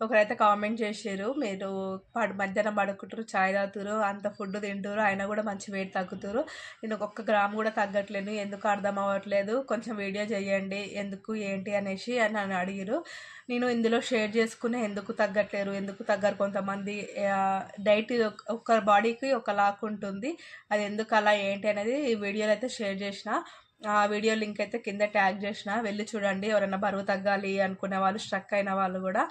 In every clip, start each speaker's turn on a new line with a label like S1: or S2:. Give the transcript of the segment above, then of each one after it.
S1: ఒకరైతే comment చేసారు, మీరు మధ్యాహ్నం పడుకుంటారు, చాయ్ తాగుతారు, అంత ఫుడ్ తింటారు, అయినా కూడా మంచి వెయిట్ తగ్గుతారు, నేను 1 గ్రామ్ కూడా తగ్గట్లేదు, ఎందుకు అర్థం అవ్వట్లేదు, కొంచెం వీడియో చేయండి ఎందుకు ఏంటి అనేసి అని నన్ను అడిగారు. నేను ఇందులో షేర్ చేసుకునే ఎందుకు తగ్గట్లేరు, ఎందుకు తగ్గరు కొంతమంది, డైట్ ఒక బాడీకి ఒక లాక్ ఉంటుంది, అది ఎందుకు అలా ఏంటి అనేది ఈ వీడియోలో అయితే షేర్ చేసిన. ఆ వీడియో లింక్ అయితే కింద ట్యాగ్ చేసిన, వెళ్ళి చూడండి ఎవరైనా బరువు తగ్గాలి అనుకునే వాళ్ళు, స్ట్రక్ అయిన వాళ్ళు కూడా.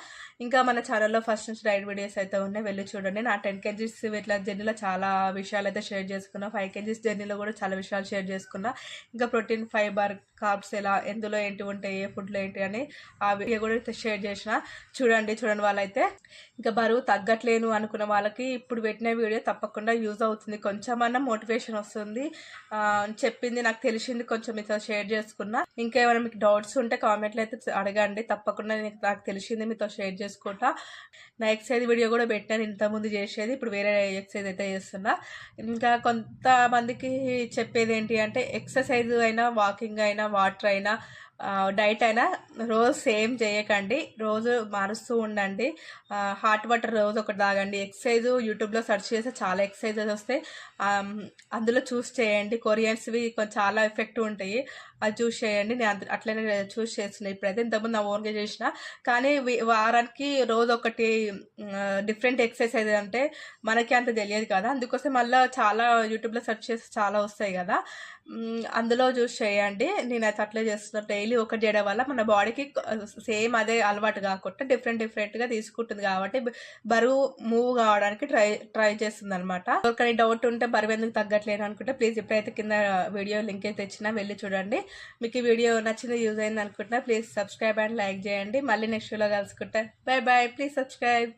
S1: ఇంకా మన ఛానల్లో ఫస్ట్ నుంచి డైట్ వీడియోస్ అయితే ఉన్నాయి, వెళ్ళి చూడండి. నా 10 kgs ఇట్లా జర్నీలో చాలా విషయాలు అయితే షేర్ చేసుకున్నా, 5 kgs జర్నీలో కూడా చాలా విషయాలు షేర్ చేసుకున్నా. ఇంకా ప్రోటీన్, ఫైబర్, కార్బ్స్ ఎలా, ఎందులో ఏంటి ఉంటాయి, ఏ ఫుడ్లో ఏంటి అని ఆ వీడియో కూడా అయితే షేర్ చేసిన. చూడండి వాళ్ళైతే. ఇంకా బరువు తగ్గట్లేను అనుకున్న వాళ్ళకి ఇప్పుడు పెట్టిన వీడియో తప్పకుండా యూజ్ అవుతుంది, కొంచెమన్నా మోటివేషన్ వస్తుంది. చెప్పింది నాకు తెలిసింది కొంచెం మీతో షేర్ చేసుకున్నా. ఇంకా ఏమైనా మీకు డౌట్స్ ఉంటే కామెంట్లో అయితే అడగండి, తప్పకుండా నాకు తెలిసింది మీతో షేర్ చేసుకుంటా. నా ఎక్సర్సైజ్ వీడియో కూడా పెట్టాను ఇంతకుముందు చేసేది, ఇప్పుడు వేరే ఎక్సర్సైజ్ అయితే చేస్తున్నా. ఇంకా కొంతమందికి చెప్పేది ఏంటి అంటే, ఎక్సర్సైజ్ అయినా, వాకింగ్ అయినా, వాటర్ అయినా, డైట్ అయినా రోజు సేమ్ చేయకండి, రోజు మారుస్తూ ఉండండి. హాట్ వాటర్ రోజు ఒకటి తాగండి. ఎక్సర్సైజ్ యూట్యూబ్లో సెర్చ్ చేస్తే చాలా ఎక్సర్సైజెస్ వస్తాయి, అందులో చూస్ చేయండి. కొరియన్స్వి కొంచెం చాలా ఎఫెక్టివ్ ఉంటాయి, అది చూస్ చేయండి. నేను అట్లనే చూస్ చేస్తున్నాను ఇప్పుడైతే, ఇంతకుముందు నా ఓన్గా చేసిన. కానీ వారానికి రోజు ఒకటి డిఫరెంట్ ఎక్సర్సైజ్ అంటే మనకి అంత తెలియదు కదా, అందుకోసం మళ్ళీ చాలా యూట్యూబ్లో సెర్చ్ చేస్తే చాలా వస్తాయి కదా, అందులో చూస్ చేయండి. నేనైతే అట్లే చేస్తున్నాను, డైలీ ఒకటి చేయడం వల్ల మన బాడీకి సేమ్ అదే అలవాటు కాకుండా డిఫరెంట్గా తీసుకుంటుంది, కాబట్టి బరువు మూవ్ కావడానికి ట్రై చేస్తుంది అనమాట. ఎవరికైనా డౌట్ ఉంటే బరువు ఎందుకు తగ్గట్లేదు అనుకుంటే ప్లీజ్ ఇప్పుడైతే కింద వీడియో లింక్ అయితే ఇచ్చినా, వెళ్ళి చూడండి. మీకు ఈ వీడియో నచ్చింది, యూజ్ అయింది అనుకుంటున్నా, ప్లీజ్ సబ్స్క్రైబ్ అండ్ లైక్ చేయండి. మళ్ళీ నెక్స్ట్ వీడియోలో కలుసుకుంటా. Bye bye, please subscribe.